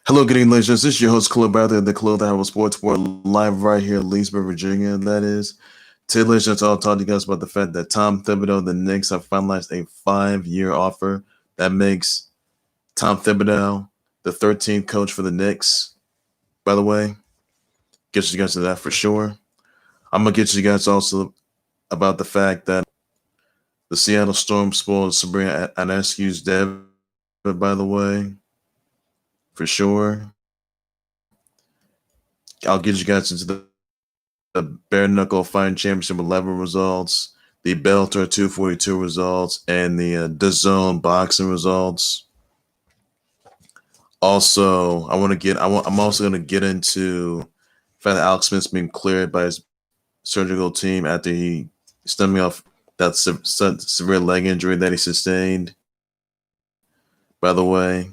Hello, good evening, ladies. This is your host, Kaleb Harris, the Kaleb Harris Sports Board, live right here in Leesburg, Virginia. That is. Today, ladies, I'll talk to you guys about the fact that Tom Thibodeau, the Knicks, have finalized a 5-year offer that makes Tom Thibodeau the 13th coach for the Knicks. By the way, get you guys to that for sure. I'm gonna get you guys also about the fact that the Seattle Storm spoiled Sabrina Ionescu's debut. By the way, for sure. I'll get you guys into the bare knuckle fighting championship 11 results, the Bellator 242 results, and the DAZN boxing results. Also, I'm also going to get into the fact that Alex Smith's been cleared by his surgical team after he stemming off that severe leg injury that he sustained. By the way,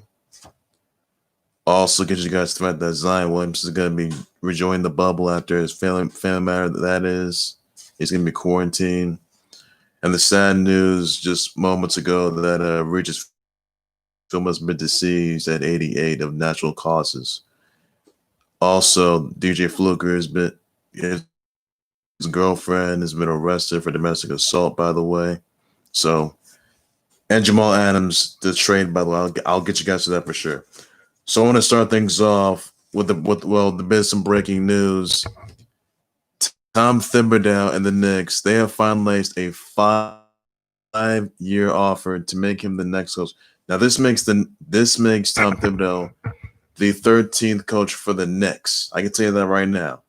also get you guys to the fact that Zion Williams is going to be rejoining the bubble after his family matter. That is, he's going to be quarantined. And the sad news just moments ago that Regis Philbin has been deceased at 88 of natural causes. Also, DJ Fluker his girlfriend has been arrested for domestic assault, by the way. So, and Jamal Adams, the trade, by the way, I'll get you guys to that for sure. So I want to start things off with the bit some breaking news. Tom Thibodeau and the Knicks, they have finalized a 5-year offer to make him the next coach. Now this makes Tom Thibodeau the 13th coach for the Knicks. I can tell you that right now.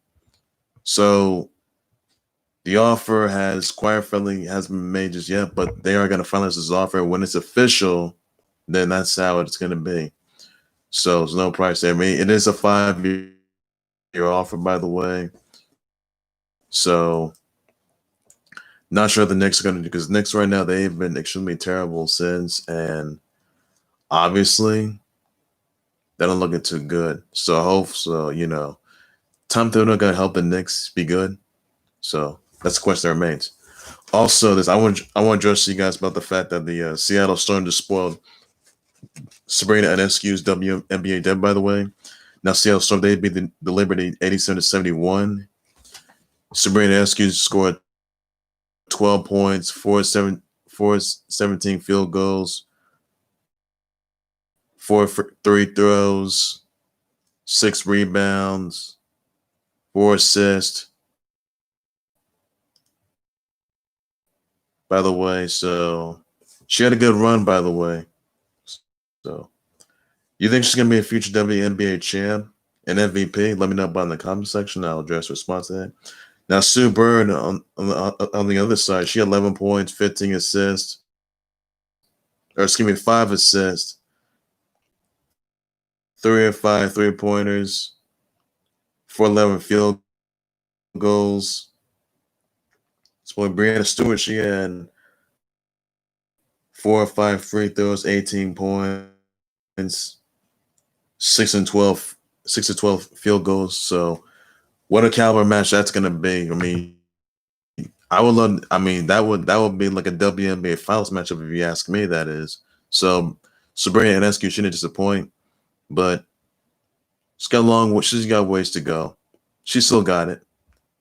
So the offer hasn't been made just yet, but they are going to finalize this offer. When it's official, then that's how it's going to be. So there's no price there. I mean, it is a 5-year offer, by the way. So not sure the Knicks are going to do, because Knicks right now, they've been extremely terrible since, and obviously they're not looking too good. So I hope Tom Thibodeau going to help the Knicks be good. So that's the question that remains. Also, I want to address you guys about the fact that the Seattle Storm just spoiled Sabrina Ionescu's WNBA debut, by the way. Now, Seattle Storm, they beat the Liberty 87-71. Sabrina Ionescu scored 12 points, 17 field goals, 4 free throws, 6 rebounds, 4 assists. By the way, so she had a good run, by the way. So, you think she's going to be a future WNBA champ and MVP? Let me know about in the comment section. I'll address response to that. Now, Sue Bird on the other side, she had 11 points, 15 assists, 5 assists, 3 of 5 3-pointers, 411 field goals. So Breanna Stewart, she had 4 of 5 free throws, 18 points, 6 of 12 field goals. So what a caliber match that's gonna be. I mean, that would be like a WNBA finals matchup if you ask me, that is. So Sabrina Ionescu shouldn't disappoint, but she's got ways to go. She still got it.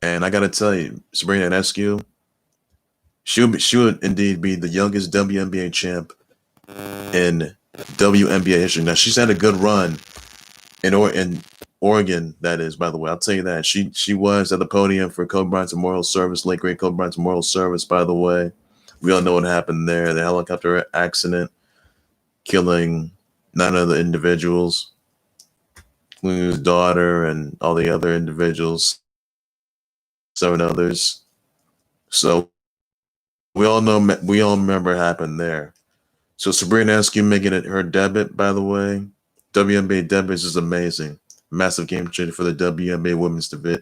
And I gotta tell you, Sabrina Ionescu, she would indeed be the youngest WNBA champ in WNBA history. Now, she's had a good run in Oregon, that is, by the way. I'll tell you that. She was at the podium for Kobe Bryant's memorial service, late great Kobe Bryant's memorial service, by the way. We all know what happened there. The helicopter accident killing 9 other individuals, including his daughter and all the other individuals, 7 others. So we all remember what happened there. So Sabrina Ionescu making it her debut, by the way. WNBA debut is amazing. Massive game changer for the WNBA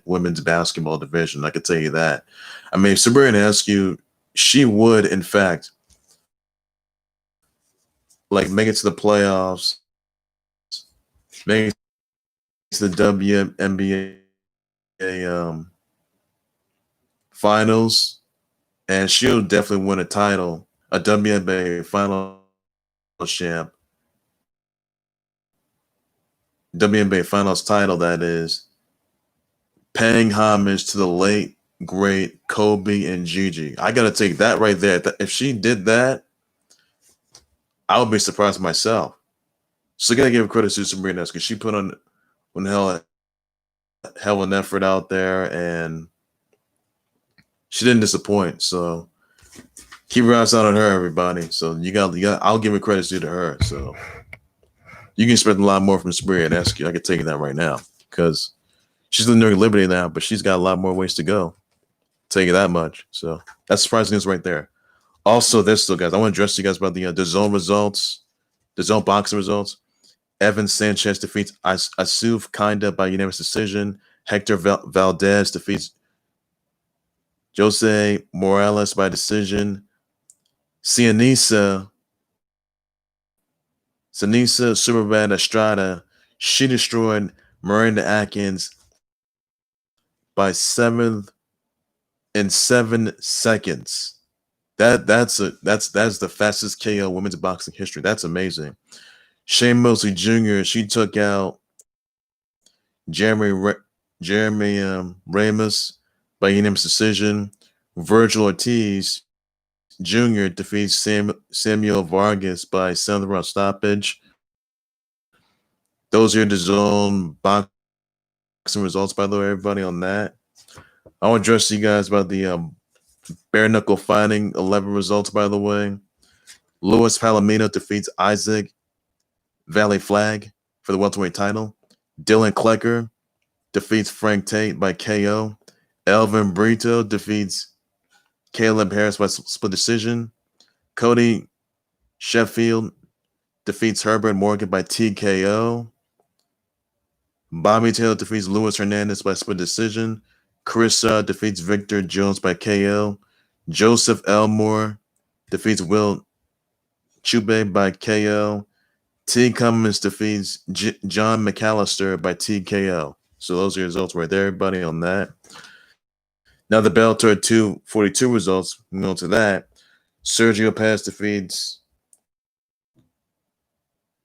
women's basketball division. I can tell you that. I mean, Sabrina Ionescu, she would, in fact, make it to the playoffs, make it to the WNBA finals, and she'll definitely win a title, a WNBA final champ. WNBA Finals title, that is, paying homage to the late, great Kobe and Gigi. I got to take that right there. If she did that, I would be surprised myself. So I got to give credit to Sabrina because she put on hell an effort out there, and she didn't disappoint. So keep your eyes out on her, everybody. So you got. I'll give it credit due to her. So you can expect a lot more from Sabrina Ionescu. I can tell you that right now because she's in New York Liberty now, but she's got a lot more ways to go. Tell you that much. So that's surprising news right there. Also, this though, guys, I want to address you guys about the DAZN results, DAZN boxing results. Evan Sanchez defeats Issouf Kinda by unanimous decision. Hector Valdez defeats Josue Morales by decision. Sieniesa, SuperBad Estrada, she destroyed Miranda Adkins by 7 seconds. That's the fastest KO women's boxing history. That's amazing. Mosley Jr. she took out Jeremy Ramos by unanimous decision. Vergil Ortiz Jr. defeats Samuel Vargas by 7th round stoppage. Those are the DAZN boxing results, by the way, everybody, on that. I want to address you guys about the bare knuckle fighting 11 results, by the way. Louis Palomino defeats Isaac Vallie Flagg for the welterweight title. Dillon Cleckler defeats Frank Tate by KO. Elvin Brito defeats Kaleb Harris by split decision. Cody Sheffield defeats Herbert Morgan by TKO. Bobby Taylor defeats Luis Hernandez by split decision. Chris defeats Victor Jones by KO. Joseph Elmore defeats Will Chube by KO. T. Cummins defeats John McAllister by TKO. So those are your results right there, everybody, on that. Now the Bellator 242 results. Moving on to that. Sergio Paz defeats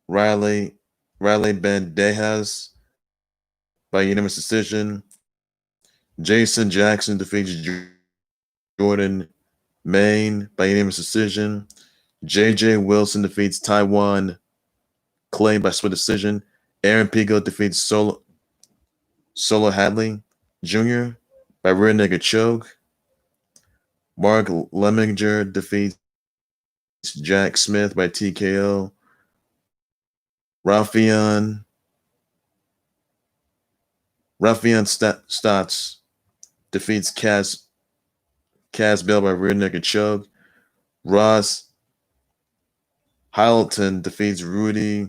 Riley Bandejas by unanimous decision. Jason Jackson defeats Jordan Main by unanimous decision. JJ Wilson defeats Taiwan Clay by split decision. Aaron Pico defeats Solo Hadley Jr. by rear naked choke. Mark Lemminger defeats Jack Smith by TKO. Rafian Stotts defeats Kaz Bell by rear naked choke. Ross Hyleton defeats Rudy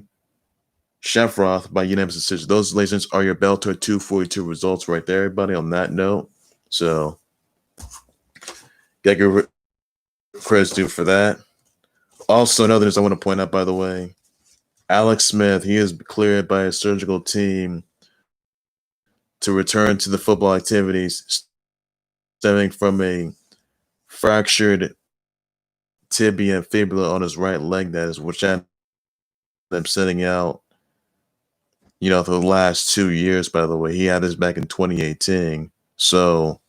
Shafroth by unanimous decision. Those, ladies and gentlemen, are your Bellator 242 results right there, everybody, on that note. So, got your credits due for that. Also, another news I want to point out, by the way, Alex Smith, he is cleared by a surgical team to return to the football activities stemming from a fractured tibia and fibula on his right leg, that is, which had them sitting out, for the last 2 years, by the way. He had this back in 2018. So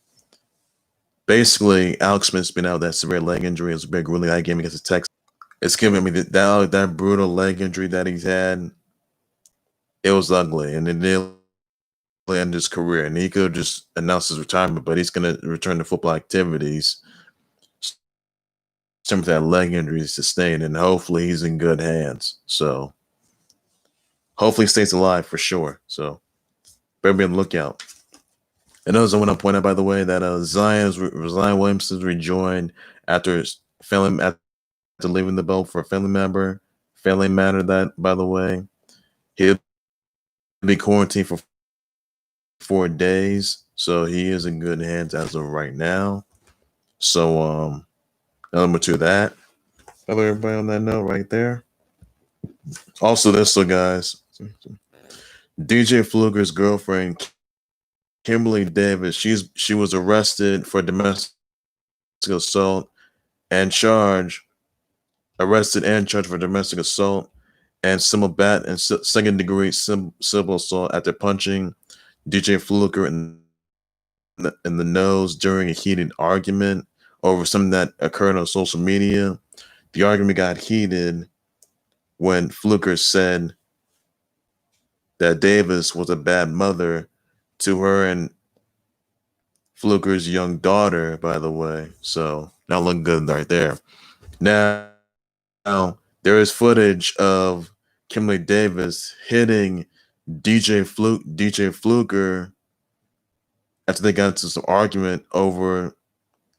basically, Alex Smith's been out with that severe leg injury. It was a big really that game against the Texans. It's giving me that brutal leg injury that he's had. It was ugly, and it nearly ended his career. And he could have just announced his retirement, but he's going to return to football activities. Some of that leg injury is sustained, and hopefully he's in good hands. So hopefully he stays alive for sure. So better be on the lookout. And those I want to point out, by the way, that Zion Williamson rejoined after leaving the belt for a family member. Family matter, that, by the way. He'll be quarantined for 4 days, so he is in good hands as of right now. So number 2, that. Hello, everybody, on that note right there. Also, this, so guys, DJ Pfluger's girlfriend, Kimberly Davis, she was arrested for domestic assault and charged for domestic assault and civil bat and second-degree civil assault after punching DJ Fluker in the nose during a heated argument over something that occurred on social media. The argument got heated when Fluker said that Davis was a bad mother to her and Fluker's young daughter, by the way. So not looking good right there. Now there is footage of Kimberly Davis hitting DJ Fluker after they got into some argument over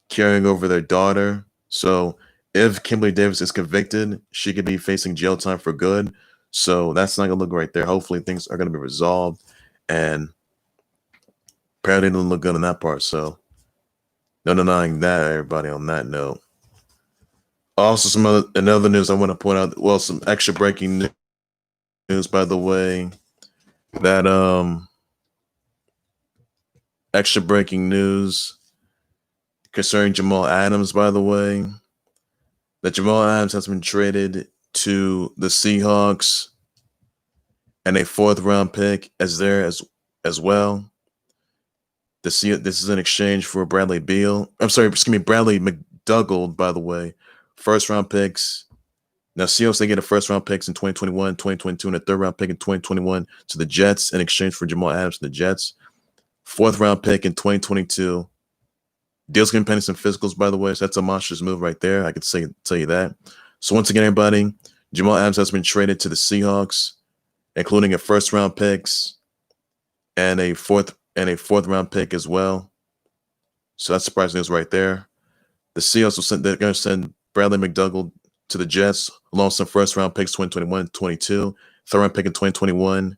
carrying over their daughter. So if Kimberly Davis is convicted, she could be facing jail time for good. So that's not gonna look right there. Hopefully things are gonna be resolved, and apparently didn't look good on that part. So no denying that, everybody. On that note, also another news I want to point out. Well, some extra breaking news, by the way. That extra breaking news concerning Jamal Adams, by the way, that Jamal Adams has been traded to the Seahawks and a 4th-round pick as well. This is in exchange for Bradley McDougald, by the way. 1st-round picks. Now, Seahawks, they get a 1st-round picks in 2021, 2022, and a 3rd-round pick in 2021 to the Jets in exchange for Jamal Adams to the Jets. 4th-round pick in 2022. Deal's going to be pending some physicals, by the way. So that's a monstrous move right there. I could tell you that. So once again, everybody, Jamal Adams has been traded to the Seahawks, including a 1st-round picks and a 4th-round pick as well. So that's surprising news right there. The Seahawks they're going to send Bradley McDougald to the Jets, along with some 1st-round picks 2021, 22, 3rd-round pick in 2021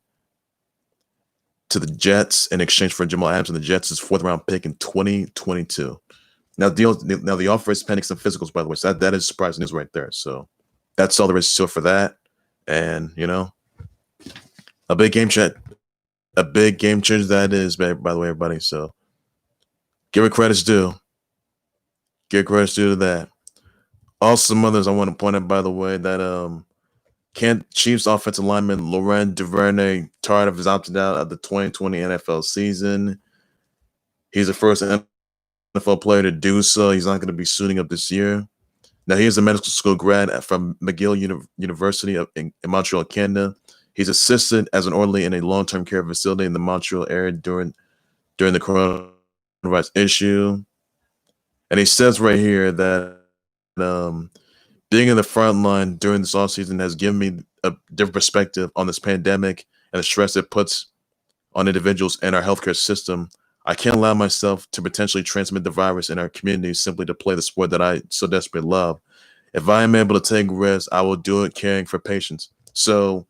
to the Jets in exchange for Jamal Adams and the Jets' 4th-round pick in 2022. Now the offer is pending some physicals, by the way. So that is surprising news right there. So that's all there is to it for that. And a big game changer that is, by the way, everybody. So give it credit's due. Give credit's due to that. Also, some others I want to point out, by the way, that Chiefs offensive lineman Laurent Duvernay-Tardif is opted out of the 2020 NFL season. He's the first NFL player to do so. He's not going to be suiting up this year. Now, he is a medical school grad from McGill University in Montreal, Canada. He's assisted as an orderly in a long-term care facility in the Montreal area during the coronavirus issue. And he says right here that being in the front line during this offseason has given me a different perspective on this pandemic and the stress it puts on individuals and our healthcare system. I can't allow myself to potentially transmit the virus in our community simply to play the sport that I so desperately love. If I am able to take risks, I will do it caring for patients. So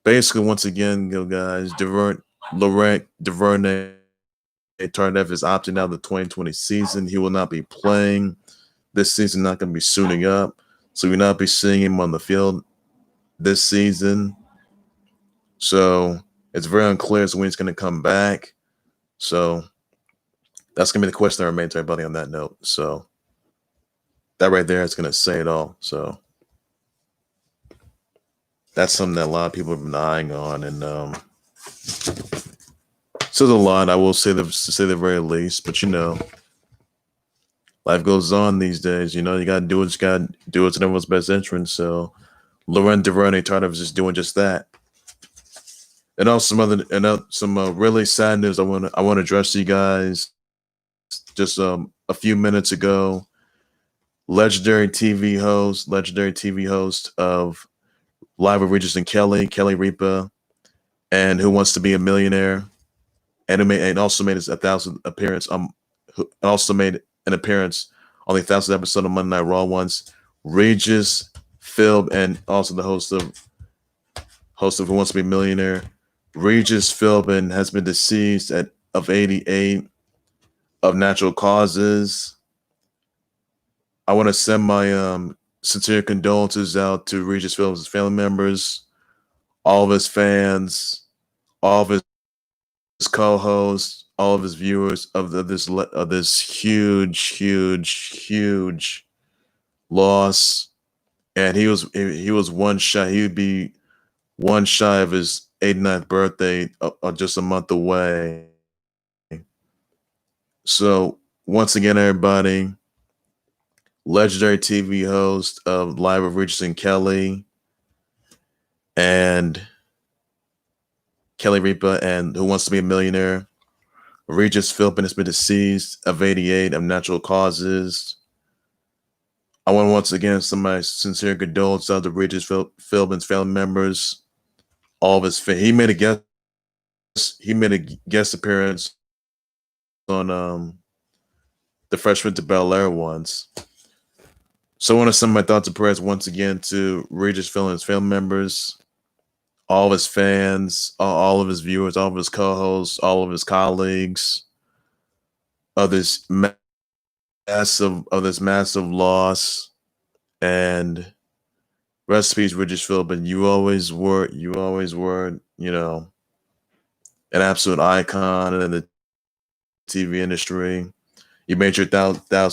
basically, once again, guys, Laurent Duvernay-Tardif is opting out of the 2020 season. He will not be playing this season, not going to be suiting up. So we'll not be seeing him on the field this season. So it's very unclear as to when he's going to come back. So that's going to be the question that remains to everybody on that note. So that right there is going to say it all. So that's something that a lot of people have been eyeing on. And says a lot, I will say to say the very least. But, life goes on these days. You got to do what you got to do. It's in everyone's best interest. So Laurent Duvernay-Tardif is just doing just that. And also some really sad news I want to address to you guys. Just a few minutes ago, legendary TV host of Live with Regis and Kelly Ripa, and Who Wants to Be a Millionaire, and also made his 1,000th appearance. Also made an appearance on the 1,000th episode of Monday Night Raw once. Regis Philb, and also the host of Who Wants to Be a Millionaire. Regis Philbin has been deceased of 88 of natural causes. I want to send my sincere condolences out to Regis Philbin's family members, all of his fans, all of his co-hosts, all of his viewers of this huge loss. and he was one shy. He would be one shy of his 89th birthday, just a month away. So once again, everybody, legendary TV host of Live with Regis and Kelly, and Kelly Ripa, and Who Wants to Be a Millionaire. Regis Philbin has been deceased of 88 of natural causes. I want to once again send my sincere condolences out to Regis Philbin's family members. All of his he made a guest appearance on the Freshman to Bel Air once. So I want to send my thoughts and prayers once again to Regis Philbin's family members, all of his fans, all of his viewers, all of his co-hosts, all of his colleagues, of this massive loss. And rest in peace, Regis Philbin. You always were, an absolute icon in the TV industry. You made your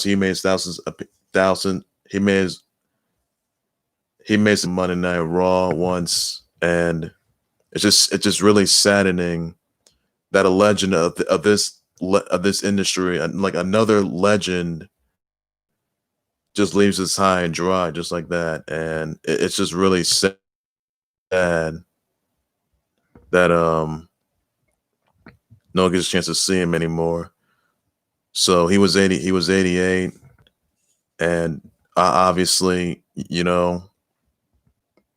he made some Monday Night Raw once, and it's just really saddening that a legend of this industry, like another legend, just leaves us high and dry just like that. And it's just really sad that no one gets a chance to see him anymore. So he was 88, and obviously, it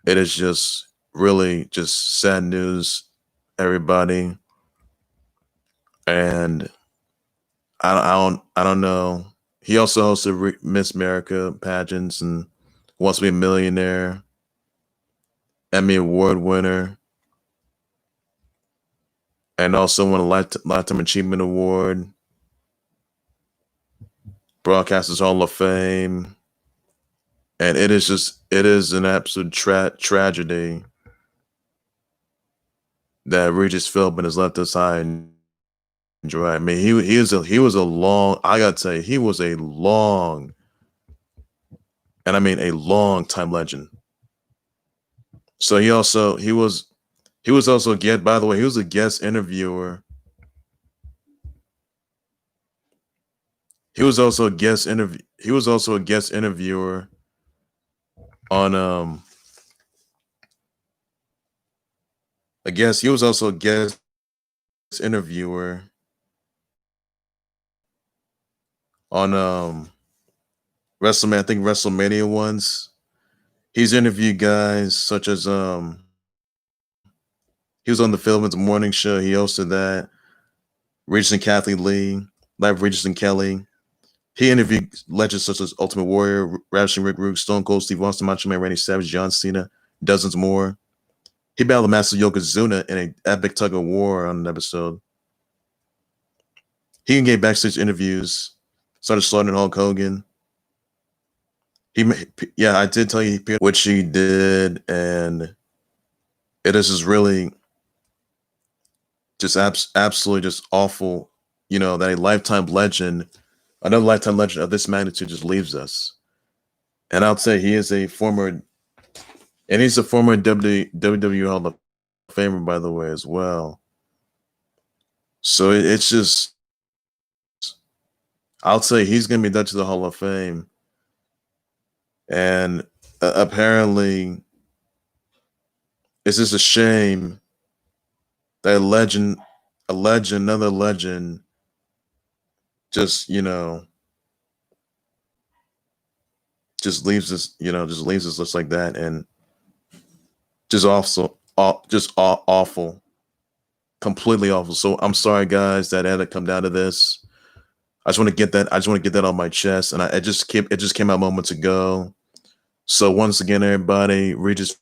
is just really just sad news, everybody. And I don't know. He also hosted Miss America pageants and Wants to Be a Millionaire, Emmy Award winner, and also won a Lifetime Achievement Award, Broadcasters Hall of Fame. And it is an absolute tragedy that Regis Philbin has left us high and dry. I mean, he was a long, I gotta tell you, he was a long, and I mean a long time legend. So he was also by the way, he was a guest interviewer. He was also a guest interviewer on he was also a guest interviewer on WrestleMania, I think WrestleMania once. He's interviewed guys such as he was on the Philbin's morning show. He hosted that. Regis and Kathy Lee, Live Regis and Kelly. He interviewed legends such as Ultimate Warrior, Ravishing Rick Rude, Stone Cold Steve Austin, Macho Man Randy Savage, John Cena, dozens more. He battled Master Yokozuna in an epic tug of war on an episode. He gave backstage interviews, started slaughtering Hulk Hogan. I did tell you what she did, and it is just really just absolutely just awful, that a lifetime legend, another lifetime legend of this magnitude just leaves us. And I'll say he's a former WWE Hall of Famer, by the way, as well. So it's just, I'll say he's going to be inducted to the Hall of Fame. And apparently, it's just a shame that another legend, just just leaves us, just like that, and just awful, completely awful. So I'm sorry, guys, that had to come down to this. I just want to get that on my chest, and it just came out moments ago. So once again, everybody, Regis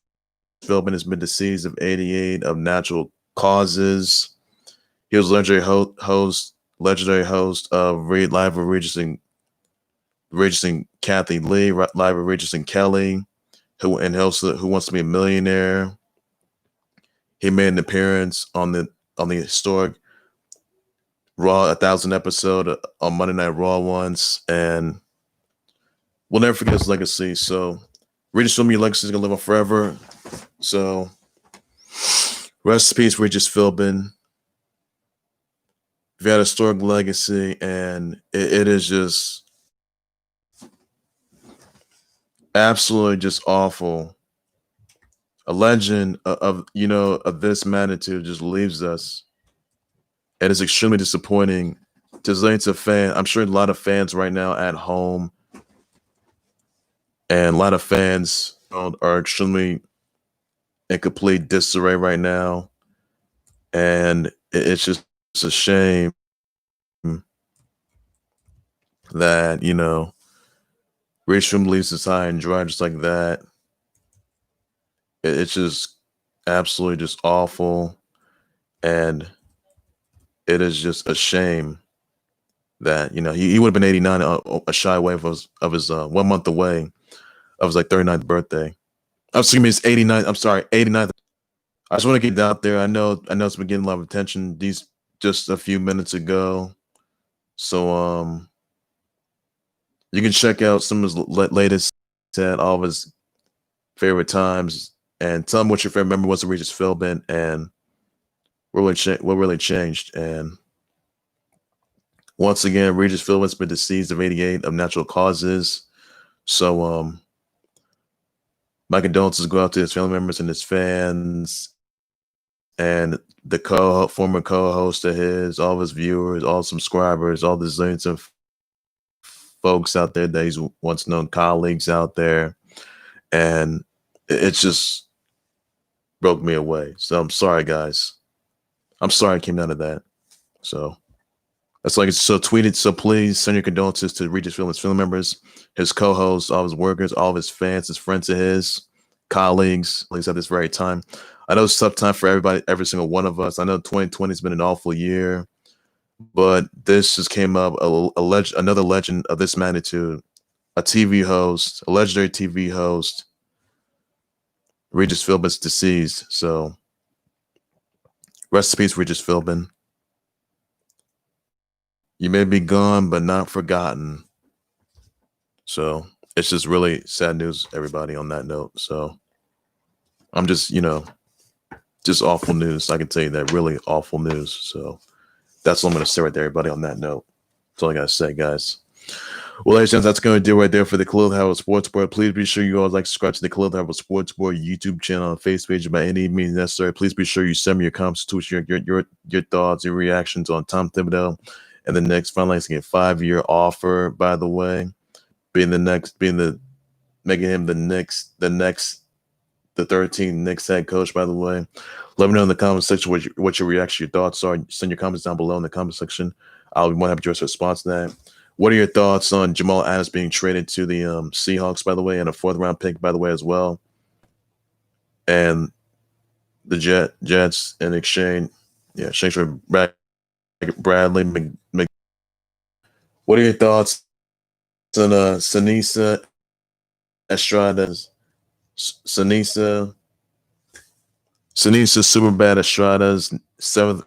Philbin has been deceased of 88 of natural causes. He was legendary host of Live with Regis and Kathy Lee, Live with Regis and Kelly, who hosted Who Wants to Be a Millionaire. He made an appearance on the historic Raw 1000 episode on Monday Night Raw once, and we'll never forget his legacy. So Regis Philbin legacy is gonna live on forever. So rest in peace, Regis Philbin. You've had a historic legacy, and it is just absolutely just awful. A legend of this magnitude just leaves us. It is extremely disappointing to millions of fans. I'm sure a lot of fans right now at home, and a lot of fans are extremely in complete disarray right now. And it's just a shame that, Rachel leaves us high and dry just like that. It's just absolutely just awful. And it is just a shame that, he would have been 89, a shy away of his 1 month away of his 39th birthday. Excuse me, his 89th. I'm sorry, 89th. I just want to get that out there. I know it's been getting a lot of attention these just a few minutes ago. So you can check out some of his latest set, all of his favorite times, and tell me what your favorite member was of Regis Philbin and what really changed. And once again, Regis Philbin's been deceased of 88 of natural causes. So my condolences go out to his family members and his fans and the former co-host of his, all of his viewers, all subscribers, all the zillions of folks out there that he's once known, colleagues out there. And it just broke me away. So I'm sorry, guys. I'm sorry I came out of that. So that's tweeted. So please send your condolences to Regis Philbin's family members, his co-hosts, all his workers, all of his fans, his friends of his, colleagues, at least at this very time. I know it's a tough time for everybody, every single one of us. I know 2020 has been an awful year, but this just came up, another legend of this magnitude, a TV host, a legendary TV host, Regis Philbin's deceased. So rest in peace, Regis Philbin. You may be gone, but not forgotten. So it's just really sad news, everybody, on that note. So I'm just, just awful news. I can tell you that, really awful news. So that's what I'm going to say right there, everybody, on that note. That's all I got to say, guys. Well, ladies and gentlemen, that's going to do right there for the Kaleb Harris Sports Board. Please be sure you all subscribe to the Kaleb Harris Sports Board YouTube channel and Facebook page by any means necessary. Please be sure you send me your comments, your thoughts, your reactions on Tom Thibodeau and the Knicks finalizing a 5-year offer, by the way, making him the 13th Knicks head coach, by the way. Let me know in the comment section what your reaction, your thoughts are. Send your comments down below in the comment section. I'll be more happy to address a response to that. What are your thoughts on Jamal Adams being traded to the Seahawks, by the way, and a 4th-round pick, by the way, as well? And the Jets in exchange for Bradley What are your thoughts on Sieniesa, Estrada, Sieniesa, SuperBad Estrada's 7th